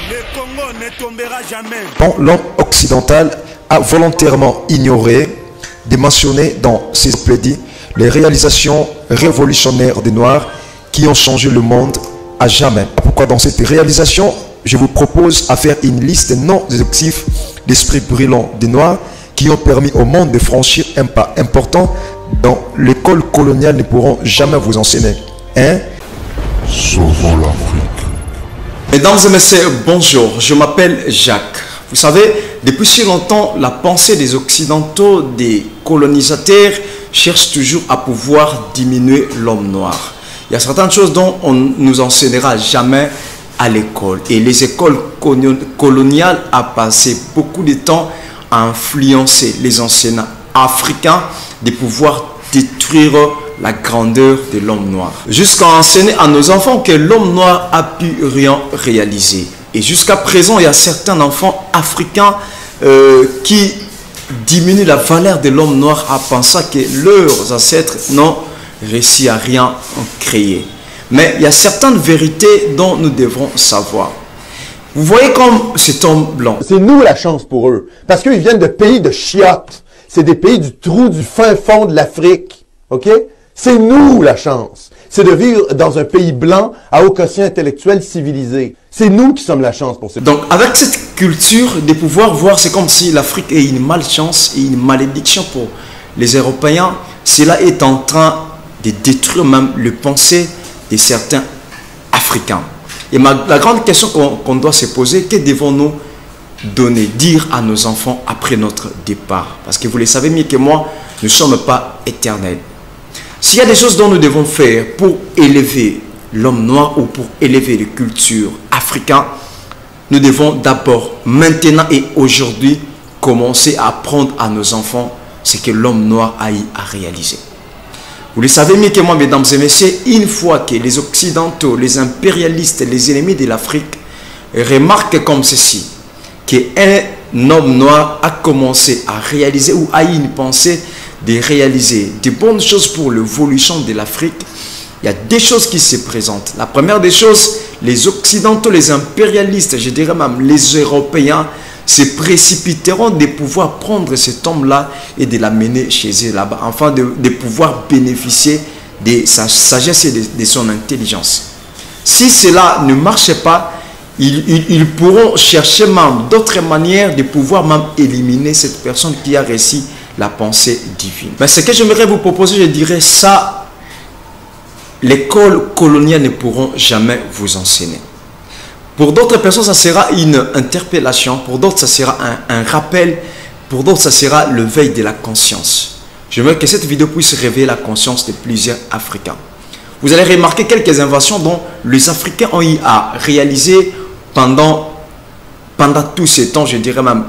Le Congo ne tombera jamais. Quand l'homme occidental a volontairement ignoré de mentionner dans ses plédis les réalisations révolutionnaires des Noirs qui ont changé le monde à jamais. Pourquoi dans cette réalisation, je vous propose à faire une liste non exhaustive d'esprits brillants des Noirs qui ont permis au monde de franchir un pas important dont l'école coloniale ne pourront jamais vous enseigner. Sauvons l'Afrique. Mesdames et messieurs, bonjour, je m'appelle Jacques. Vous savez, depuis si longtemps, la pensée des Occidentaux, des colonisateurs, cherche toujours à pouvoir diminuer l'homme noir. Il y a certaines choses dont on ne nous enseignera jamais à l'école. Et les écoles coloniales ont passé beaucoup de temps à influencer les enseignants africains de pouvoir détruire la grandeur de l'homme noir. Jusqu'à enseigner à nos enfants que l'homme noir a pu rien réaliser. Et jusqu'à présent, il y a certains enfants africains qui diminuent la valeur de l'homme noir en pensant que leurs ancêtres n'ont réussi à rien créer. Mais il y a certaines vérités dont nous devrons savoir. Vous voyez comme cet homme blanc. C'est nous la chance pour eux. Parce qu'ils viennent de pays de chiottes. C'est des pays du trou du fin fond de l'Afrique. OK? C'est nous la chance. C'est de vivre dans un pays blanc à haut quotient intellectuel civilisé. C'est nous qui sommes la chance pour ça. Donc avec cette culture de pouvoir voir, c'est comme si l'Afrique est une malchance et une malédiction pour les Européens. Cela est en train de détruire même le pensée de certains Africains. Et la grande question qu'on doit se poser, que devons-nous dire à nos enfants après notre départ? Parce que vous le savez mieux que moi, nous ne sommes pas éternels. S'il y a des choses dont nous devons faire pour élever l'homme noir ou pour élever les cultures africaines, nous devons d'abord, maintenant et aujourd'hui, commencer à apprendre à nos enfants ce que l'homme noir a eu à réaliser. Vous le savez mieux que moi, mesdames et messieurs, une fois que les Occidentaux, les impérialistes, les ennemis de l'Afrique remarquent comme ceci, qu'un homme noir a commencé à réaliser ou a eu une pensée de réaliser de bonnes choses pour l'évolution de l'Afrique, il y a des choses qui se présentent. La première des choses, les Occidentaux, les impérialistes, je dirais même les Européens, se précipiteront de pouvoir prendre cet homme-là et de l'amener chez eux là-bas, afin de pouvoir bénéficier de sa sagesse et de son intelligence. Si cela ne marche pas, ils pourront chercher même d'autres manières de pouvoir même éliminer cette personne qui a réussi la pensée divine. Mais ce que j'aimerais vous proposer, je dirais ça, l'école coloniale ne pourront jamais vous enseigner. Pour d'autres personnes, ça sera une interpellation. Pour d'autres, ça sera un rappel. Pour d'autres, ça sera le veille de la conscience. J'aimerais que cette vidéo puisse réveiller la conscience de plusieurs Africains. Vous allez remarquer quelques inventions dont les Africains ont eu à réaliser pendant tout ce temps, je dirais même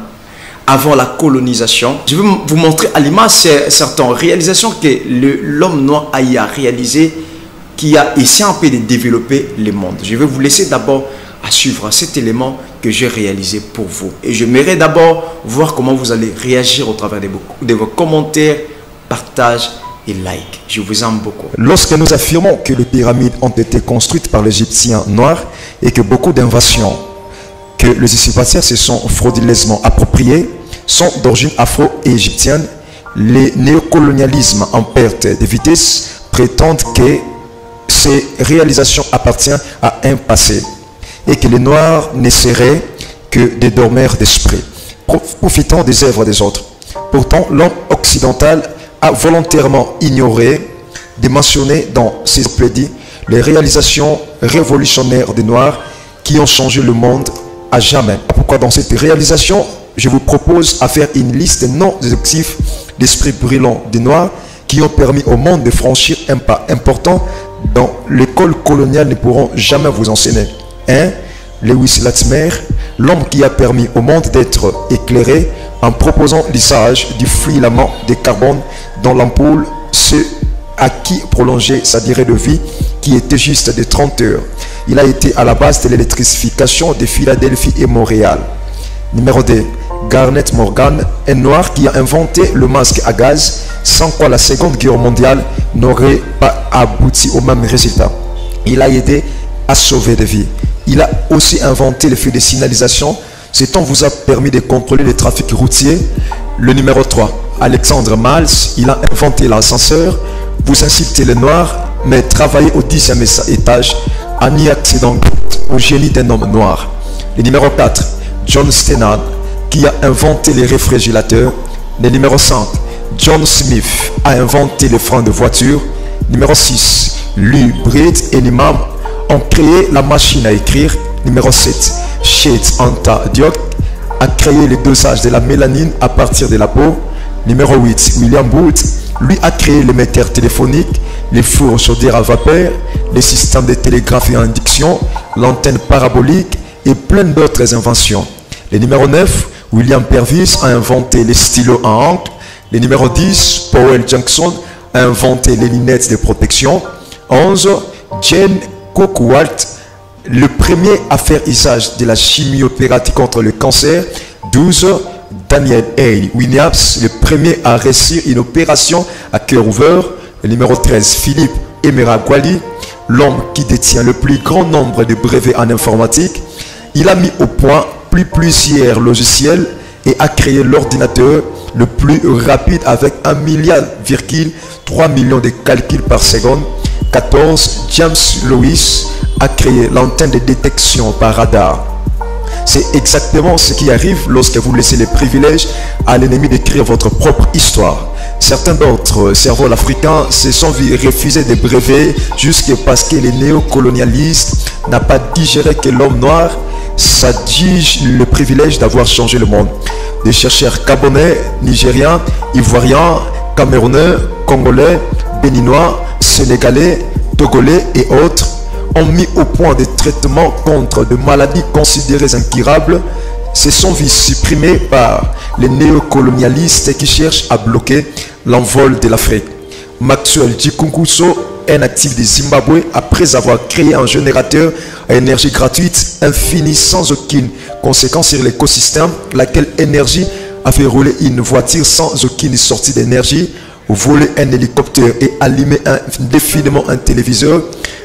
avant la colonisation. Je vais vous montrer à l'image certaines réalisations que l'homme noir a eu à réaliser, qui a essayé un peu de développer le monde. Je vais vous laisser d'abord à suivre cet élément que j'ai réalisé pour vous. Et j'aimerais d'abord voir comment vous allez réagir au travers de vos commentaires, partages et likes. Je vous aime beaucoup. Lorsque nous affirmons que les pyramides ont été construites par les Égyptiens noirs et que beaucoup d'inventions que les usurpateurs se sont frauduleusement appropriées sont d'origine afro-égyptienne, les néocolonialismes en perte de vitesse prétendent que ces réalisations appartiennent à un passé et que les Noirs ne seraient que des dormeurs d'esprit, profitant des œuvres des autres. Pourtant, l'homme occidental a volontairement ignoré de mentionner dans ses plédis les réalisations révolutionnaires des Noirs qui ont changé le monde à jamais. Pourquoi dans cette réalisation, je vous propose à faire une liste non exhaustive d'esprits brillants des Noirs qui ont permis au monde de franchir un pas important dont l'école coloniale ne pourront jamais vous enseigner. Lewis Latimer, l'homme qui a permis au monde d'être éclairé en proposant l'usage du filament de carbone dans l'ampoule, ce à qui prolonger sa durée de vie qui était juste de 30 heures. Il a été à la base de l'électrification de Philadelphie et Montréal. Numéro 2, Garnet Morgan, un noir qui a inventé le masque à gaz, sans quoi la Seconde Guerre mondiale n'aurait pas abouti au même résultat. Il a aidé à sauver des vies. Il a aussi inventé les feux de signalisation. Ce temps vous a permis de contrôler les trafics routiers. Le numéro 3, Alexandre Mals, il a inventé l'ascenseur. Vous incitez les Noirs, mais travaillez au 10e étage en y accédant au génie d'un homme noir. Le numéro 4, John Stennard, qui a inventé les réfrigérateurs. Le numéro 5, John Smith a inventé les freins de voiture. Numéro 6, Louis Breed et Nimam ont créé la machine à écrire. Numéro 7, Shades Anta Diop a créé le dosage de la mélanine à partir de la peau. Numéro 8, William Booth, lui a créé l'émetteur téléphonique, les fours chaudières à vapeur, les systèmes de télégraphie à induction, l'antenne parabolique et plein d'autres inventions. Le numéro 9, William Purvis a inventé les stylos à encre. Le numéro 10, Powell Jackson a inventé les lunettes de protection. 11, Jane Cookwalt, le premier à faire usage de la chimiothérapie contre le cancer. 12, Daniel A. Williams, le premier à réussir une opération à cœur ouvert. Le numéro 13, Philippe Emeagwali, l'homme qui détient le plus grand nombre de brevets en informatique. Il a mis au point plusieurs logiciels et a créé l'ordinateur le plus rapide avec 1,3 milliard de calculs par seconde. 14, James Lewis a créé l'antenne de détection par radar. C'est exactement ce qui arrive lorsque vous laissez les privilèges à l'ennemi d'écrire votre propre histoire. Certains d'autres cerveaux africains se sont vus refuser des brevets juste parce que les néocolonialistes n'ont pas digéré que l'homme noir s'adjuge le privilège d'avoir changé le monde. Des chercheurs gabonais, nigériens, ivoiriens, camerounais, congolais, béninois, sénégalais, togolais et autres ont mis au point des traitements contre des maladies considérées incurables, se sont vus supprimés par les néocolonialistes qui cherchent à bloquer l'envol de l'Afrique. Maxwell Chikunguso, un actif de Zimbabwe, après avoir créé un générateur à énergie gratuite infinie sans aucune conséquence sur l'écosystème, laquelle énergie a fait rouler une voiture sans aucune sortie d'énergie, voler un hélicoptère et allumer indéfiniment un téléviseur.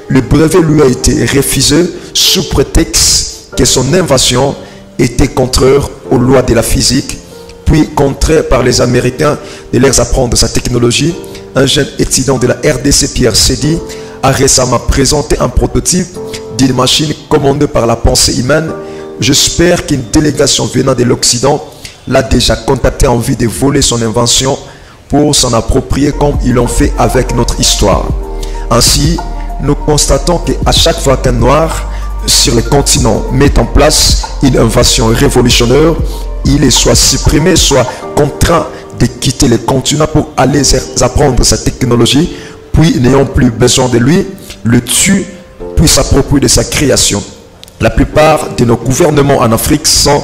Le brevet lui a été refusé sous prétexte que son invention était contraire aux lois de la physique, puis contraire par les Américains de leur apprendre sa technologie. Un jeune étudiant de la RDC, Pierre Sedi, a récemment présenté un prototype d'une machine commandée par la pensée humaine. J'espère qu'une délégation venant de l'Occident l'a déjà contacté en vue de voler son invention pour s'en approprier comme ils l'ont fait avec notre histoire. Ainsi, nous constatons qu'à chaque fois qu'un noir sur le continent met en place une invention révolutionnaire, il est soit supprimé, soit contraint de quitter le continent pour aller apprendre sa technologie, puis n'ayant plus besoin de lui, le tue, puis s'approprie de sa création. La plupart de nos gouvernements en Afrique sont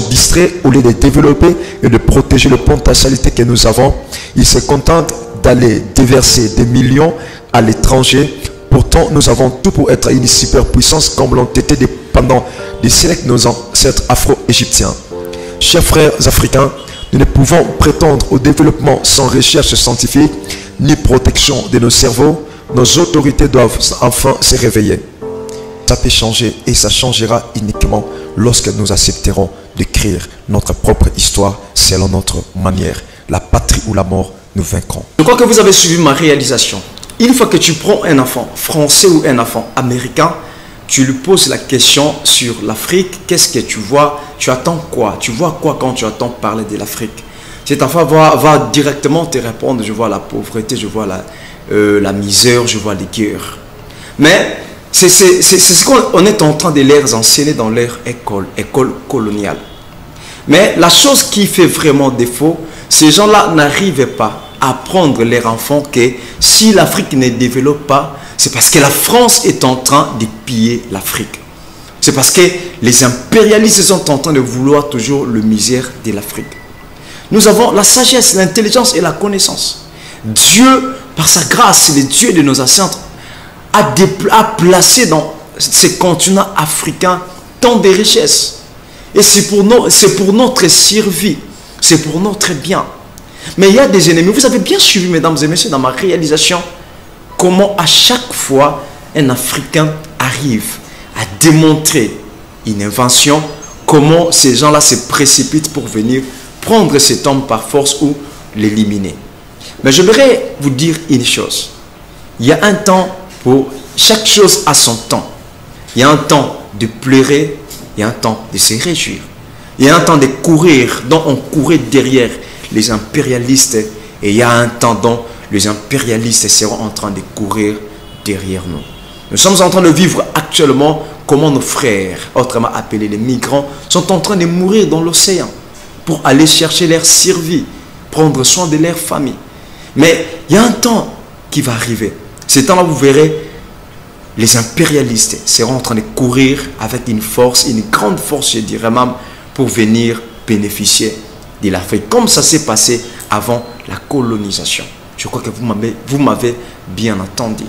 distraits au lieu de développer et de protéger les potentialités que nous avons. Ils se contentent d'aller déverser des millions à l'étranger. Pourtant, nous avons tout pour être une superpuissance comme l'ont été pendant des siècles nos ancêtres afro-égyptiens. Chers frères africains, nous ne pouvons prétendre au développement sans recherche scientifique ni protection de nos cerveaux. Nos autorités doivent enfin se réveiller. Ça peut changer et ça changera uniquement lorsque nous accepterons d'écrire notre propre histoire selon notre manière. La patrie ou la mort, nous vaincrons. Je crois que vous avez suivi ma réalisation. Une fois que tu prends un enfant français ou un enfant américain, tu lui poses la question sur l'Afrique. Qu'est-ce que tu vois? Tu attends quoi? Tu vois quoi quand tu entends parler de l'Afrique? Cet enfant va directement te répondre. Je vois la pauvreté, je vois la misère, je vois les guerres. Mais c'est ce qu'on est en train de leur enseigner dans leur école coloniale. Mais la chose qui fait vraiment défaut, ces gens-là n'arrivent pas à apprendre leurs enfants que si l'Afrique ne développe pas, c'est parce que la France est en train de piller l'Afrique. C'est parce que les impérialistes sont en train de vouloir toujours le misère de l'Afrique. Nous avons la sagesse, l'intelligence et la connaissance. Dieu, par sa grâce, le Dieu de nos ancêtres, a placé dans ces continents africains tant de richesses. Et c'est pour notre survie, c'est pour notre bien. Mais il y a des ennemis. Vous avez bien suivi, mesdames et messieurs, dans ma réalisation, comment à chaque fois un Africain arrive à à démontrer une invention, comment ces gens-là se précipitent pour venir prendre cet homme par force ou l'éliminer. Mais j'aimerais vous dire une chose. Il y a un temps pour chaque chose à son temps. Il y a un temps de pleurer, il y a un temps de se réjouir. Il y a un temps de courir, dont on courait derrière les impérialistes, et il y a un temps dont les impérialistes seront en train de courir derrière nous. Nous sommes en train de vivre actuellement comment nos frères, autrement appelés les migrants, sont en train de mourir dans l'océan pour aller chercher leur survie, prendre soin de leur famille. Mais il y a un temps qui va arriver. Ce temps-là, vous verrez, les impérialistes seront en train de courir avec une force, une grande force, je dirais même, pour venir bénéficier de l'Afrique, comme ça s'est passé avant la colonisation. Je crois que vous m'avez bien entendu.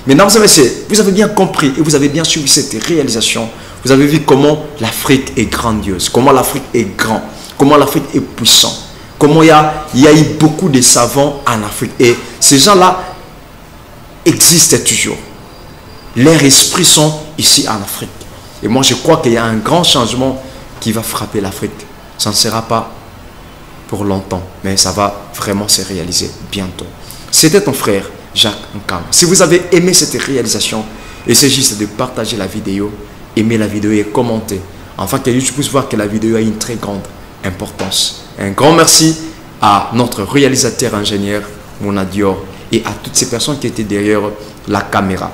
Mesdames et messieurs, vous avez bien compris et vous avez bien suivi cette réalisation. Vous avez vu comment l'Afrique est grandiose, comment l'Afrique est grande, comment l'Afrique est puissante, comment il y a eu beaucoup de savants en Afrique. Et ces gens-là existent toujours. Leurs esprits sont ici en Afrique. Et moi, je crois qu'il y a un grand changement qui va frapper l'Afrique. Ça ne sera pas pour longtemps, mais ça va vraiment se réaliser bientôt. C'était ton frère Jacques Nkama. Si vous avez aimé cette réalisation, essayez juste de partager la vidéo, aimer la vidéo et commenter, afin que YouTube puisse voir que la vidéo a une très grande importance. Un grand merci à notre réalisateur ingénieur, Mona Dior, et à toutes ces personnes qui étaient derrière la caméra.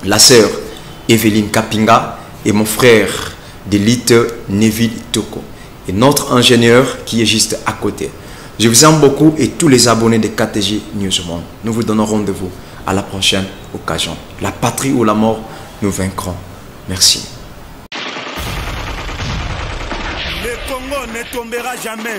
La sœur Evelyne Kapinga et mon frère d'élite Neville Toko. Et notre ingénieur qui est juste à côté. Je vous aime beaucoup et tous les abonnés de KTG News Monde. Nous vous donnons rendez-vous à la prochaine occasion. La patrie ou la mort, nous vaincrons. Merci. Le Congo ne tombera jamais.